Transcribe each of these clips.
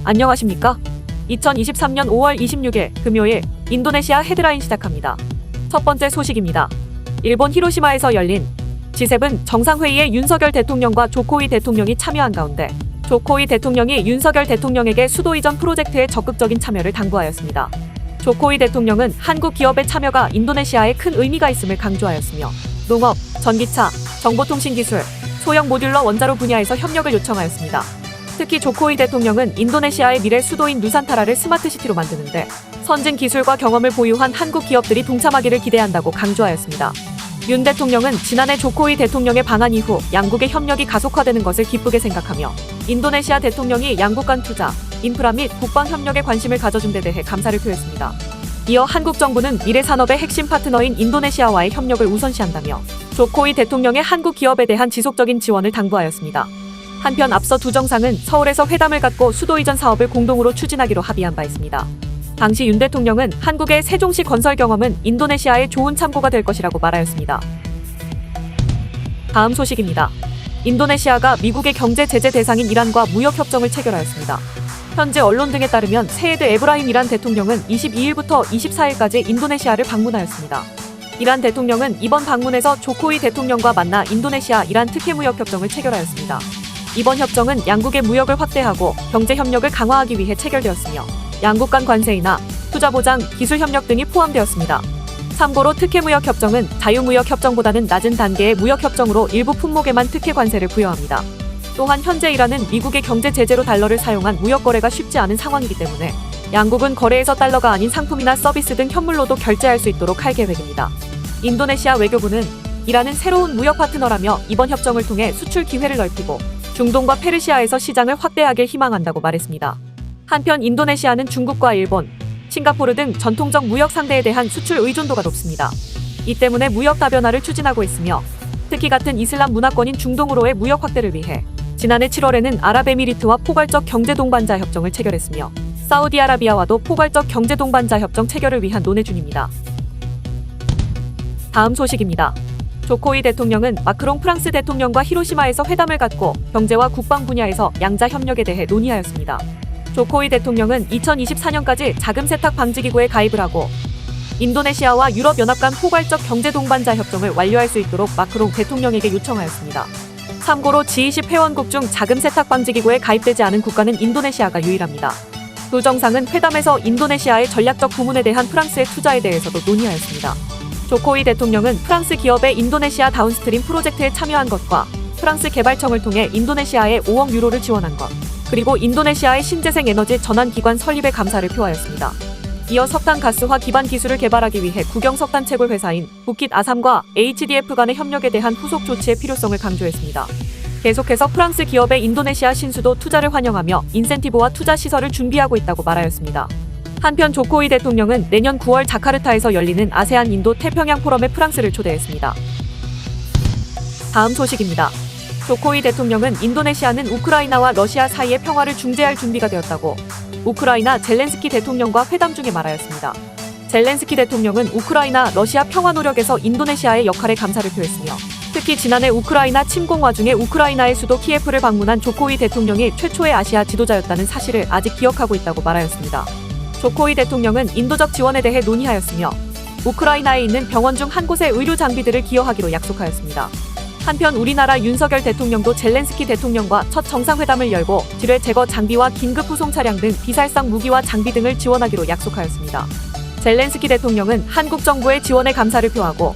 안녕하십니까? 2023년 5월 26일 금요일 인도네시아 헤드라인 시작합니다. 첫 번째 소식입니다. 일본 히로시마에서 열린 G7 정상회의에 윤석열 대통령과 조코이 대통령이 참여한 가운데 조코이 대통령이 윤석열 대통령에게 수도 이전 프로젝트에 적극적인 참여를 당부하였습니다. 조코이 대통령은 한국 기업의 참여가 인도네시아에 큰 의미가 있음을 강조하였으며 농업, 전기차, 정보통신기술, 소형 모듈러 원자로 분야에서 협력을 요청하였습니다. 특히 조코이 대통령은 인도네시아의 미래 수도인 누산타라를 스마트시티로 만드는데 선진 기술과 경험을 보유한 한국 기업들이 동참하기를 기대한다고 강조하였습니다. 윤 대통령은 지난해 조코이 대통령의 방한 이후 양국의 협력이 가속화되는 것을 기쁘게 생각하며 인도네시아 대통령이 양국 간 투자, 인프라 및 국방 협력에 관심을 가져준 데 대해 감사를 표했습니다. 이어 한국 정부는 미래 산업의 핵심 파트너인 인도네시아와의 협력을 우선시한다며 조코이 대통령의 한국 기업에 대한 지속적인 지원을 당부하였습니다. 한편 앞서 두 정상은 서울에서 회담을 갖고 수도 이전 사업을 공동으로 추진하기로 합의한 바 있습니다. 당시 윤 대통령은 한국의 세종시 건설 경험은 인도네시아의 좋은 참고가 될 것이라고 말하였습니다. 다음 소식입니다. 인도네시아가 미국의 경제 제재 대상인 이란과 무역협정을 체결하였습니다. 현재 언론 등에 따르면 세헤드 에브라힘 이란 대통령은 22일부터 24일까지 인도네시아를 방문하였습니다. 이란 대통령은 이번 방문에서 조코이 대통령과 만나 인도네시아 이란 특혜무역협정을 체결하였습니다. 이번 협정은 양국의 무역을 확대하고 경제 협력을 강화하기 위해 체결되었으며 양국 간 관세이나 투자 보장, 기술 협력 등이 포함되었습니다. 참고로 특혜무역협정은 자유무역협정보다는 낮은 단계의 무역협정으로 일부 품목에만 특혜 관세를 부여합니다. 또한 현재 이란은 미국의 경제 제재로 달러를 사용한 무역 거래가 쉽지 않은 상황이기 때문에 양국은 거래에서 달러가 아닌 상품이나 서비스 등 현물로도 결제할 수 있도록 할 계획입니다. 인도네시아 외교부는 이란은 새로운 무역 파트너라며 이번 협정을 통해 수출 기회를 넓히고 중동과 페르시아에서 시장을 확대하길 희망한다고 말했습니다. 한편 인도네시아는 중국과 일본, 싱가포르 등 전통적 무역 상대에 대한 수출 의존도가 높습니다. 이 때문에 무역 다변화를 추진하고 있으며 특히 같은 이슬람 문화권인 중동으로의 무역 확대를 위해 지난해 7월에는 아랍에미리트와 포괄적 경제 동반자 협정을 체결했으며 사우디아라비아와도 포괄적 경제 동반자 협정 체결을 위한 논의 중입니다. 다음 소식입니다. 조코이 대통령은 마크롱 프랑스 대통령과 히로시마에서 회담을 갖고 경제와 국방 분야에서 양자 협력에 대해 논의하였습니다. 조코이 대통령은 2024년까지 자금 세탁 방지 기구에 가입을 하고 인도네시아와 유럽연합 간 포괄적 경제 동반자 협정을 완료할 수 있도록 마크롱 대통령에게 요청하였습니다. 참고로 G20 회원국 중 자금 세탁 방지 기구에 가입되지 않은 국가는 인도네시아가 유일합니다. 두 정상은 회담에서 인도네시아의 전략적 부문에 대한 프랑스의 투자에 대해서도 논의하였습니다. 조코이 대통령은 프랑스 기업의 인도네시아 다운스트림 프로젝트에 참여한 것과 프랑스 개발청을 통해 인도네시아에 5억 유로를 지원한 것, 그리고 인도네시아의 신재생 에너지 전환기관 설립에 감사를 표하였습니다. 이어 석탄 가스화 기반 기술을 개발하기 위해 국영 석탄 채굴 회사인 부킷 아삼과 HDF 간의 협력에 대한 후속 조치의 필요성을 강조했습니다. 계속해서 프랑스 기업의 인도네시아 신수도 투자를 환영하며 인센티브와 투자 시설을 준비하고 있다고 말하였습니다. 한편 조코이 대통령은 내년 9월 자카르타에서 열리는 아세안 인도 태평양 포럼에 프랑스를 초대했습니다. 다음 소식입니다. 조코이 대통령은 인도네시아는 우크라이나와 러시아 사이의 평화를 중재할 준비가 되었다고 우크라이나 젤렌스키 대통령과 회담 중에 말하였습니다. 젤렌스키 대통령은 우크라이나 러시아 평화 노력에서 인도네시아의 역할에 감사를 표했으며 특히 지난해 우크라이나 침공 와중에 우크라이나의 수도 키예프를 방문한 조코이 대통령이 최초의 아시아 지도자였다는 사실을 아직 기억하고 있다고 말하였습니다. 조코이 대통령은 인도적 지원에 대해 논의하였으며 우크라이나에 있는 병원 중 한 곳에 의료 장비들을 기여하기로 약속하였습니다. 한편 우리나라 윤석열 대통령도 젤렌스키 대통령과 첫 정상회담을 열고 지뢰 제거 장비와 긴급 후송 차량 등 비살상 무기와 장비 등을 지원하기로 약속하였습니다. 젤렌스키 대통령은 한국 정부의 지원에 감사를 표하고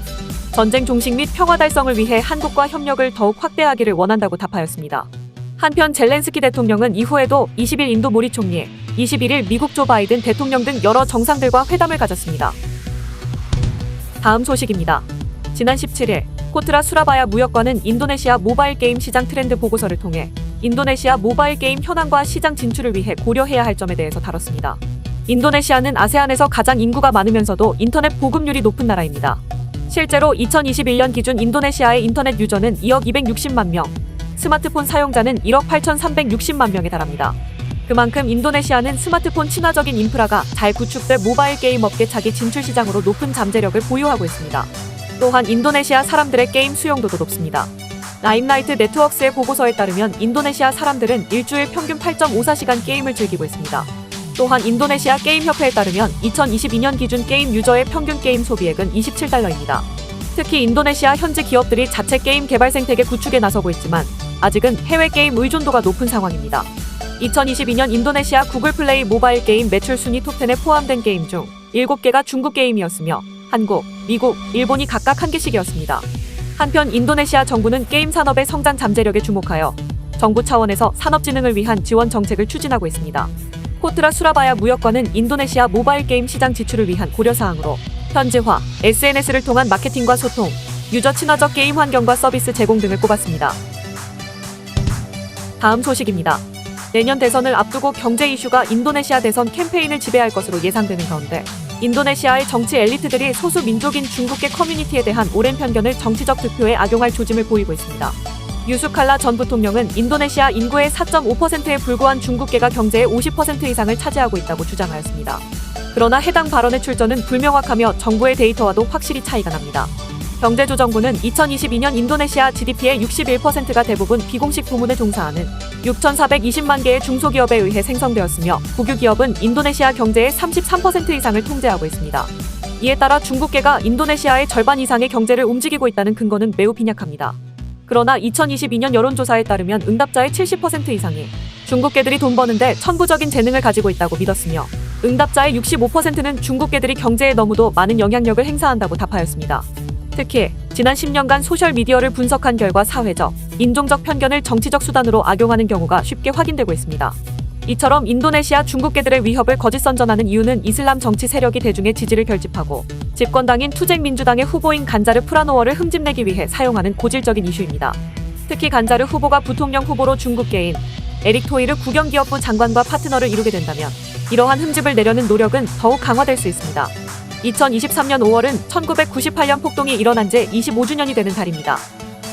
전쟁 종식 및 평화 달성을 위해 한국과 협력을 더욱 확대하기를 원한다고 답하였습니다. 한편 젤렌스키 대통령은 이후에도 20일 인도 모리 총리, 21일 미국 조 바이든 대통령 등 여러 정상들과 회담을 가졌습니다. 다음 소식입니다. 지난 17일 코트라 수라바야 무역관은 인도네시아 모바일 게임 시장 트렌드 보고서를 통해 인도네시아 모바일 게임 현황과 시장 진출을 위해 고려해야 할 점에 대해서 다뤘습니다. 인도네시아는 아세안에서 가장 인구가 많으면서도 인터넷 보급률이 높은 나라입니다. 실제로 2021년 기준 인도네시아의 인터넷 유저는 2억 260만 명, 스마트폰 사용자는 1억 8,360만 명에 달합니다. 그만큼 인도네시아는 스마트폰 친화적인 인프라가 잘 구축된 모바일 게임 업계 차기 진출 시장으로 높은 잠재력을 보유하고 있습니다. 또한 인도네시아 사람들의 게임 수용도도 높습니다. 라임라이트 네트워크스의 보고서에 따르면 인도네시아 사람들은 일주일 평균 8.54시간 게임을 즐기고 있습니다. 또한 인도네시아 게임협회에 따르면 2022년 기준 게임 유저의 평균 게임 소비액은 $27입니다. 특히 인도네시아 현지 기업들이 자체 게임 개발 생태계 구축에 나서고 있지만 아직은 해외 게임 의존도가 높은 상황입니다. 2022년 인도네시아 구글 플레이 모바일 게임 매출 순위 톱10에 포함된 게임 중 7개가 중국 게임이었으며 한국, 미국, 일본이 각각 1개씩이었습니다. 한편 인도네시아 정부는 게임 산업의 성장 잠재력에 주목하여 정부 차원에서 산업진흥을 위한 지원 정책을 추진하고 있습니다. 코트라 수라바야 무역관은 인도네시아 모바일 게임 시장 지출을 위한 고려사항으로 현지화, SNS를 통한 마케팅과 소통, 유저 친화적 게임 환경과 서비스 제공 등을 꼽았습니다. 다음 소식입니다. 내년 대선을 앞두고 경제 이슈가 인도네시아 대선 캠페인을 지배할 것으로 예상되는 가운데 인도네시아의 정치 엘리트들이 소수 민족인 중국계 커뮤니티에 대한 오랜 편견을 정치적 득표에 악용할 조짐을 보이고 있습니다. 유수칼라 전 부통령은 인도네시아 인구의 4.5%에 불과한 중국계가 경제의 50% 이상을 차지하고 있다고 주장하였습니다. 그러나 해당 발언의 출처는 불명확하며 정부의 데이터와도 확실히 차이가 납니다. 경제조정부는 2022년 인도네시아 GDP의 61%가 대부분 비공식 부문에 종사하는 6,420만 개의 중소기업에 의해 생성되었으며 국유기업은 인도네시아 경제의 33% 이상을 통제하고 있습니다. 이에 따라 중국계가 인도네시아의 절반 이상의 경제를 움직이고 있다는 근거는 매우 빈약합니다. 그러나 2022년 여론조사에 따르면 응답자의 70% 이상이 중국계들이 돈 버는데 천부적인 재능을 가지고 있다고 믿었으며 응답자의 65%는 중국계들이 경제에 너무도 많은 영향력을 행사한다고 답하였습니다. 특히 지난 10년간 소셜미디어를 분석한 결과 사회적, 인종적 편견을 정치적 수단으로 악용하는 경우가 쉽게 확인되고 있습니다. 이처럼 인도네시아 중국계들의 위협을 거짓 선전하는 이유는 이슬람 정치 세력이 대중의 지지를 결집하고 집권당인 투쟁민주당의 후보인 간자르 프라노워를 흠집내기 위해 사용하는 고질적인 이슈입니다. 특히 간자르 후보가 부통령 후보로 중국계인 에릭 토이르 국영기업부 장관과 파트너를 이루게 된다면 이러한 흠집을 내려는 노력은 더욱 강화될 수 있습니다. 2023년 5월은 1998년 폭동이 일어난 지 25주년이 되는 달입니다.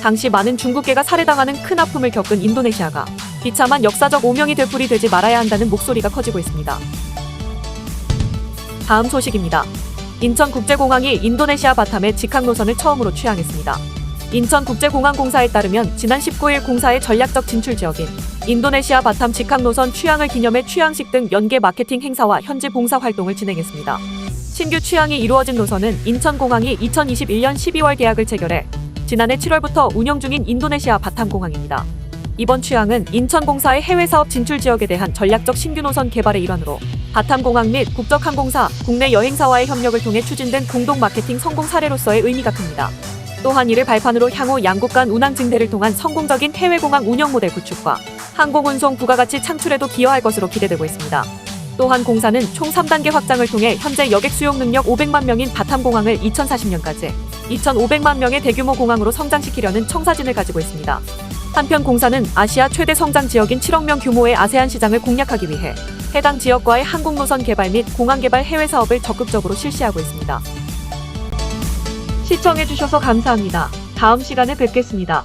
당시 많은 중국계가 살해당하는 큰 아픔을 겪은 인도네시아가 비참한 역사적 오명이 되풀이되지 말아야 한다는 목소리가 커지고 있습니다. 다음 소식입니다. 인천국제공항이 인도네시아 바탐의 직항 노선을 처음으로 취항했습니다. 인천국제공항공사에 따르면 지난 19일 공사의 전략적 진출 지역인 인도네시아 바탐 직항 노선 취항을 기념해 취항식 등 연계 마케팅 행사와 현지 봉사 활동을 진행했습니다. 신규 취항이 이루어진 노선은 인천공항이 2021년 12월 계약을 체결해 지난해 7월부터 운영 중인 인도네시아 바탐공항입니다. 이번 취항은 인천공사의 해외사업 진출 지역에 대한 전략적 신규 노선 개발의 일환으로 바탐공항 및 국적항공사, 국내 여행사와의 협력을 통해 추진된 공동 마케팅 성공 사례로서의 의미가 큽니다. 또한 이를 발판으로 향후 양국 간 운항 증대를 통한 성공적인 해외공항 운영 모델 구축과 항공운송 부가가치 창출에도 기여할 것으로 기대되고 있습니다. 또한 공사는 총 3단계 확장을 통해 현재 여객 수용 능력 500만 명인 바탐공항을 2040년까지 2,500만 명의 대규모 공항으로 성장시키려는 청사진을 가지고 있습니다. 한편 공사는 아시아 최대 성장 지역인 7억 명 규모의 아세안 시장을 공략하기 위해 해당 지역과의 항공 노선 개발 및 공항 개발 해외 사업을 적극적으로 실시하고 있습니다. 시청해주셔서 감사합니다. 다음 시간에 뵙겠습니다.